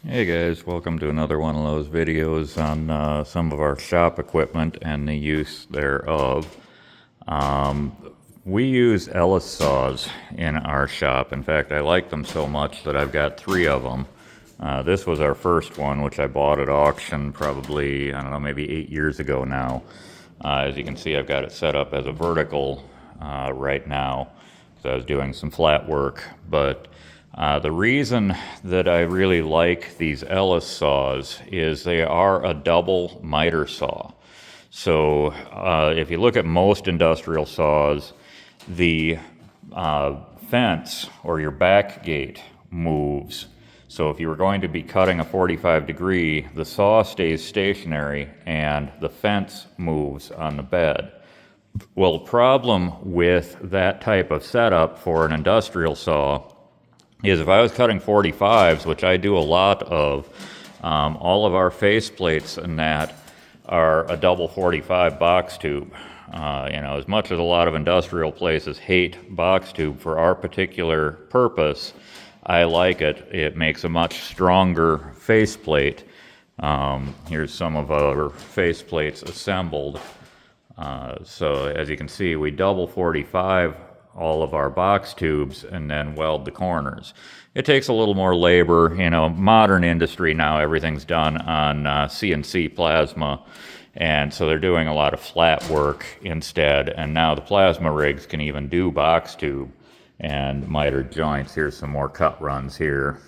Hey guys, welcome to another one of those videos on some of our shop equipment and the use thereof. We use Ellis saws in our shop. In fact, I like them so much that I've got 3 of them. This was our first one, which I bought at auction probably, I don't know, maybe 8 years ago now. As you can see, I've got it set up as a vertical right now because I was doing some flat work. But the reason that I really like these Ellis saws is they are a double miter saw. So if you look at most industrial saws, the fence or your back gate moves. So if you were going to be cutting a 45 degree, the saw stays stationary and the fence moves on the bed. Well, the problem with that type of setup for an industrial saw is if I was cutting 45s, which I do a lot of, all of our face plates and that are a double 45 box tube. As much as a lot of industrial places hate box tube, for our particular purpose, I like it. It makes a much stronger faceplate. Here's some of our faceplates assembled. So as you can see, we double 45 all of our box tubes and then weld the corners. It takes a little more labor. Modern industry now, everything's done on CNC plasma. And so they're doing a lot of flat work instead. And now the plasma rigs can even do box tube and miter joints. Here's some more cut runs here.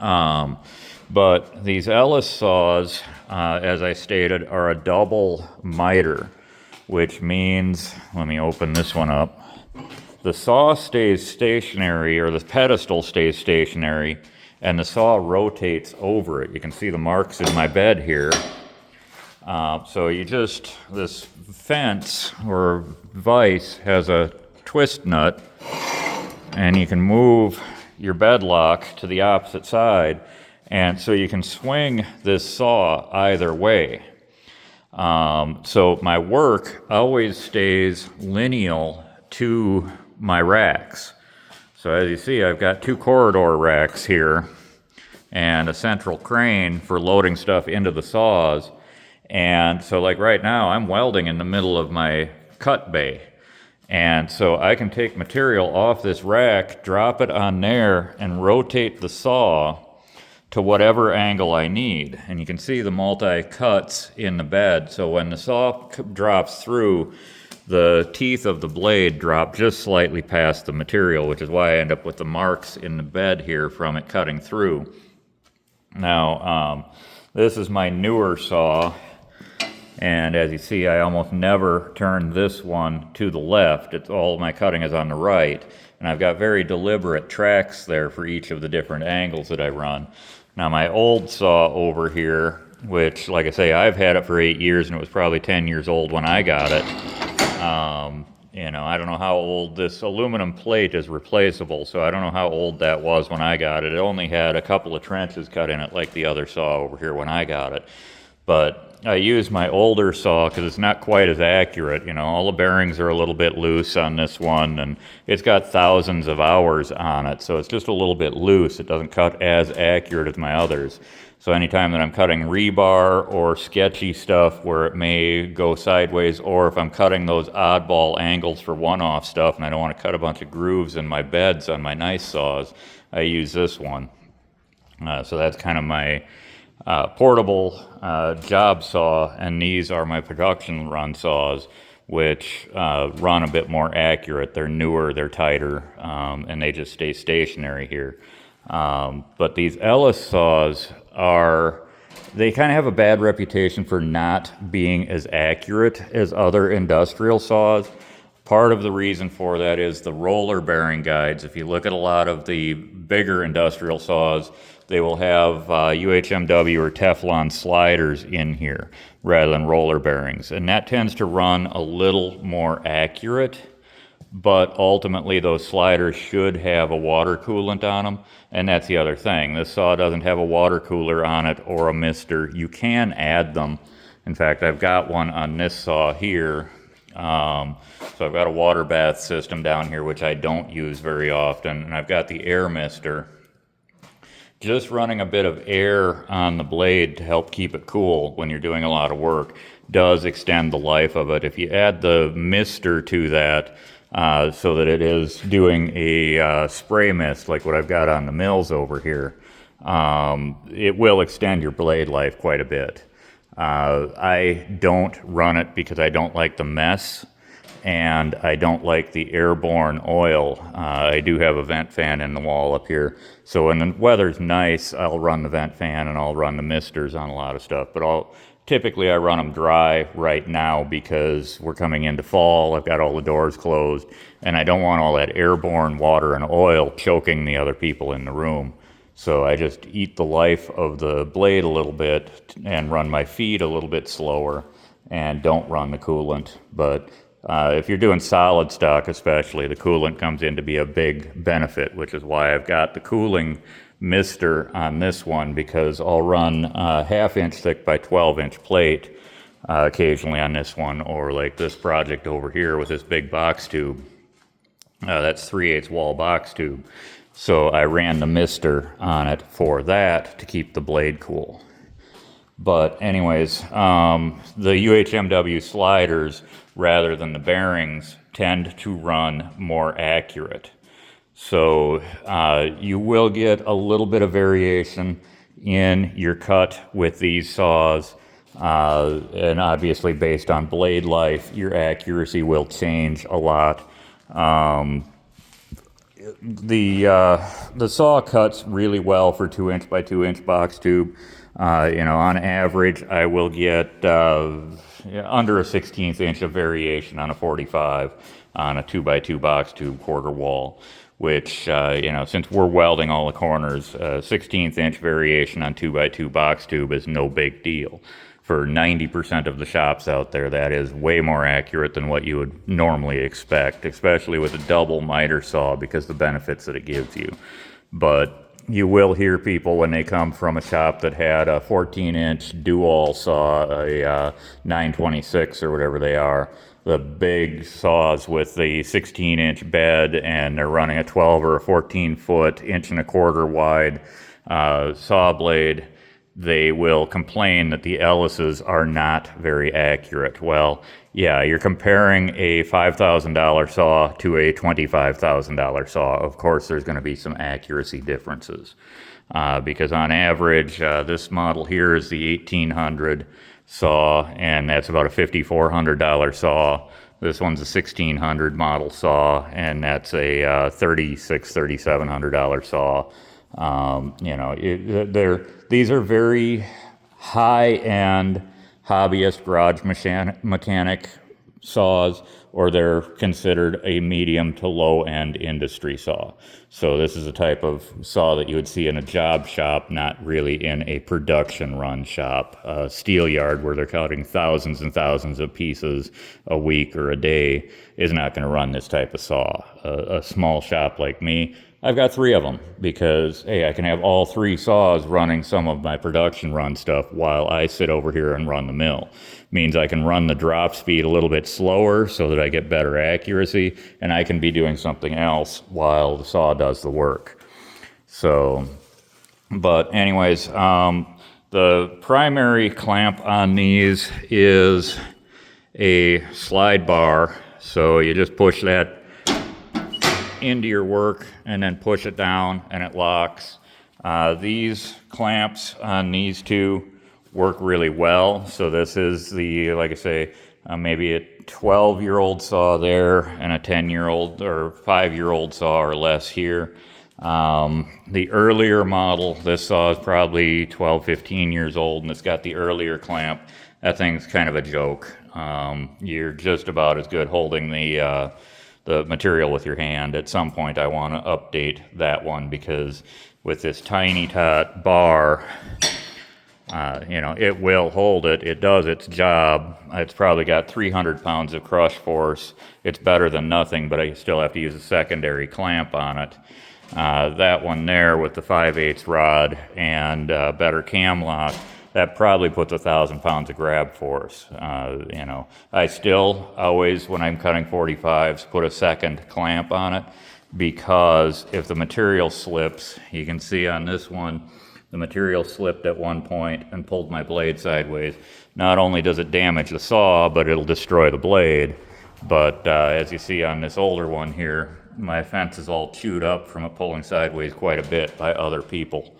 But these Ellis saws, as I stated, are a double miter, which means, let me open this one up. The saw stays stationary, or the pedestal stays stationary, and the saw rotates over it. You can see the marks in my bed here. So this fence or vise has a twist nut, and you can move your bed lock to the opposite side, and so you can swing this saw either way. So my work always stays lineal to my racks. So as you see, I've got 2 corridor racks here and a central crane for loading stuff into the saws. And so like right now, I'm welding in the middle of my cut bay. And so I can take material off this rack, drop it on there, and rotate the saw to whatever angle I need. And you can see the multi-cuts in the bed. So when the saw drops through, the teeth of the blade drop just slightly past the material, which is why I end up with the marks in the bed here from it cutting through. Now, this is my newer saw. And as you see, I almost never turn this one to the left. All my cutting is on the right. And I've got very deliberate tracks there for each of the different angles that I run. Now my old saw over here, which, like I say, I've had it for 8 years and it was probably 10 years old when I got it. I don't know how old this aluminum plate is replaceable, so I don't know how old that was when I got it. It only had a couple of trenches cut in it like the other saw over here when I got it. But I use my older saw because it's not quite as accurate. All the bearings are a little bit loose on this one, and it's got thousands of hours on it, so it's just a little bit loose. It doesn't cut as accurate as my others. So anytime that I'm cutting rebar or sketchy stuff where it may go sideways, or if I'm cutting those oddball angles for one-off stuff and I don't want to cut a bunch of grooves in my beds on my nice saws, I use this one. So that's kind of my portable job saw, and these are my production run saws, which run a bit more accurate. They're newer, they're tighter, and they just stay stationary here. But these Ellis saws they kind of have a bad reputation for not being as accurate as other industrial saws. Part of the reason for that is the roller bearing guides. If you look at a lot of the bigger industrial saws, they will have UHMW or Teflon sliders in here rather than roller bearings. And that tends to run a little more accurate, but ultimately those sliders should have a water coolant on them. And that's the other thing. This saw doesn't have a water cooler on it or a mister. You can add them. In fact, I've got one on this saw here. So I've got a water bath system down here, which I don't use very often. And I've got the air mister just running a bit of air on the blade to help keep it cool when you're doing a lot of work does extend the life of it. If you add the mister to that, so that it is doing a spray mist like what I've got on the mills over here, it will extend your blade life quite a bit. I don't run it because I don't like the mess, and I don't like the airborne oil. I do have a vent fan in the wall up here, so when the weather's nice, I'll run the vent fan and I'll run the misters on a lot of stuff, but typically I run them dry right now because we're coming into fall. I've got all the doors closed, and I don't want all that airborne water and oil choking the other people in the room. So I just eat the life of the blade a little bit and run my feet a little bit slower and don't run the coolant. But if you're doing solid stock especially, the coolant comes in to be a big benefit, which is why I've got the cooling mister on this one, because I'll run a 1/2 inch thick by 12 inch plate occasionally on this one, or like this project over here with this big box tube. That's 3/8 wall box tube. So I ran the mister on it for that to keep the blade cool. But anyways, the UHMW sliders, rather than the bearings, tend to run more accurate. So you will get a little bit of variation in your cut with these saws, and obviously based on blade life, your accuracy will change a lot. The saw cuts really well for 2 inch by 2 inch box tube. On average, I will get under a 1/16 inch of variation on a 45 on a 2 by 2 box tube quarter wall, which, since we're welding all the corners, 1/16 inch variation on 2 by 2 box tube is no big deal. For 90% of the shops out there, that is way more accurate than what you would normally expect, especially with a double miter saw, because the benefits that it gives you. But you will hear people when they come from a shop that had a 14-inch dual saw, a 926 or whatever they are, the big saws with the 16-inch bed, and they're running a 12 or a 14-foot, 1.25 wide saw blade. They will complain that the Ellises are not very accurate. Well, yeah, you're comparing a $5,000 saw to a $25,000 saw. Of course, there's going to be some accuracy differences, because on average, this model here is the 1800 saw, and that's about a $5,400 saw. This one's a 1600 model saw, and that's a $3,700 saw. These are very high-end hobbyist garage mechanic saws, or they're considered a medium to low-end industry saw. So this is a type of saw that you would see in a job shop, not really in a production run shop. A steel yard where they're cutting thousands and thousands of pieces a week or a day is not going to run this type of saw. A small shop like me, I've got 3 of them because, hey, I can have all 3 saws running some of my production run stuff while I sit over here and run the mill. Means I can run the drop speed a little bit slower so that I get better accuracy, and I can be doing something else while the saw does the work. So, but anyways, the primary clamp on these is a slide bar. So you just push that into your work and then push it down and it locks. These clamps on these 2 work really well. So this is the, like I say, maybe a 12-year-old saw there and a 10-year-old or 5-year-old saw or less here. The earlier model, this saw is probably 12, 15 years old, and it's got the earlier clamp. That thing's kind of a joke. You're just about as good holding the material with your hand. At some point I want to update that one, because with this tiny tot bar, it will hold it. It does its job. It's probably got 300 pounds of crush force. It's better than nothing, but I still have to use a secondary clamp on it. That one there with the 5/8 rod and better cam lock, that probably puts 1,000 pounds of grab force. I still always, when I'm cutting 45s, put a second clamp on it, because if the material slips, you can see on this one, the material slipped at one point and pulled my blade sideways. Not only does it damage the saw, but it'll destroy the blade. But as you see on this older one here, my fence is all chewed up from it pulling sideways quite a bit by other people.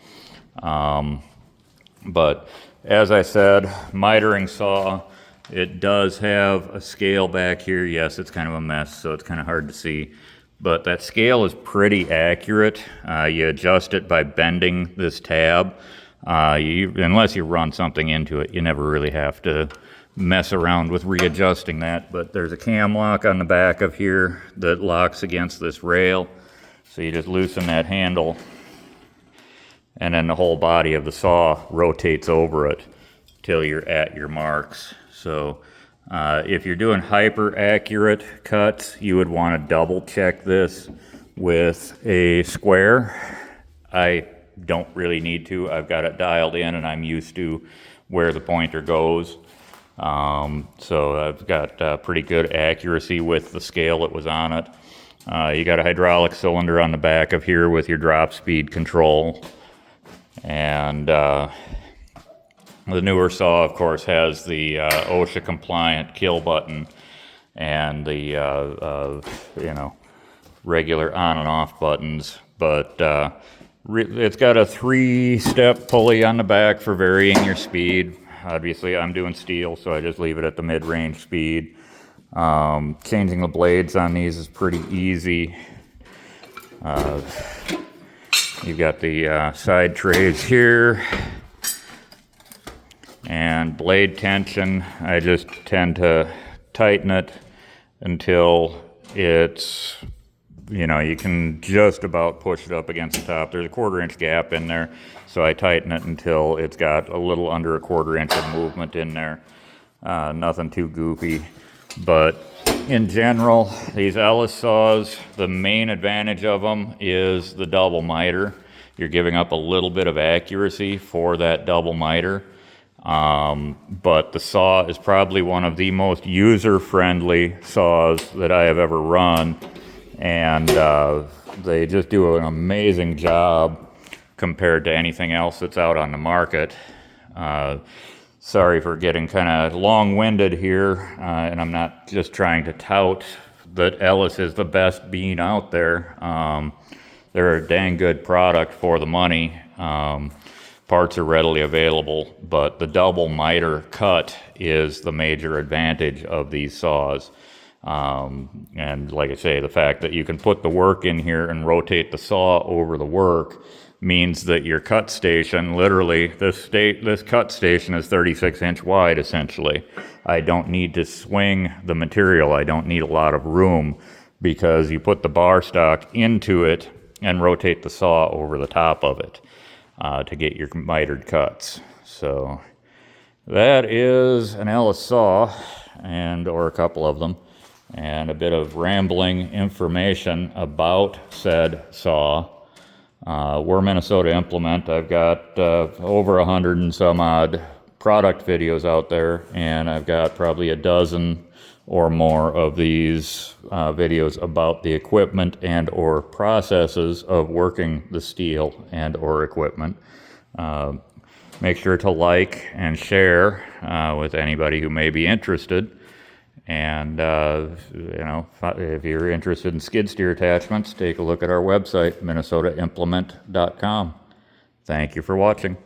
But as I said, mitering saw, it does have a scale back here. Yes, it's kind of a mess, so it's kind of hard to see. But that scale is pretty accurate. You adjust it by bending this tab. Unless you run something into it, you never really have to mess around with readjusting that. But there's a cam lock on the back of here that locks against this rail. So you just loosen that handle, and then the whole body of the saw rotates over it till you're at your marks. So if you're doing hyper accurate cuts, you would want to double check this with a square. I don't really need to. I've got it dialed in and I'm used to where the pointer goes. So I've got pretty good accuracy with the scale that was on it. You got a hydraulic cylinder on the back of here with your drop speed control. And the newer saw, of course, has the OSHA compliant kill button and the regular on and off buttons. But it's got a 3-step pulley on the back for varying your speed. Obviously, I'm doing steel, so I just leave it at the mid-range speed. Changing the blades on these is pretty easy. You've got the side trays here. And blade tension, I just tend to tighten it until it's, you can just about push it up against the top. There's a 1/4 inch gap in there, so I tighten it until it's got a little under a 1/4 inch of movement in there. Nothing too goofy. But in general, these Ellis saws, the main advantage of them is the double miter. You're giving up a little bit of accuracy for that double miter. But the saw is probably one of the most user-friendly saws that I have ever run, and they just do an amazing job compared to anything else that's out on the market. Sorry for getting kind of long-winded here, and I'm not just trying to tout that Ellis is the best bean out there. They're a dang good product for the money. Parts are readily available, but the double miter cut is the major advantage of these saws. And like I say, the fact that you can put the work in here and rotate the saw over the work means that your cut station, literally, this cut station is 36 inch wide, essentially. I don't need to swing the material. I don't need a lot of room because you put the bar stock into it and rotate the saw over the top of it. To get your mitered cuts. So that is an Ellis saw, or a couple of them, and a bit of rambling information about said saw. We're Minnesota Implement. I've got over 100 and some odd product videos out there, and I've got probably a dozen or more of these videos about the equipment and or processes of working the steel and or equipment. Make sure to like and share with anybody who may be interested. And if you're interested in skid steer attachments, take a look at our website, minnesotaimplement.com. Thank you for watching.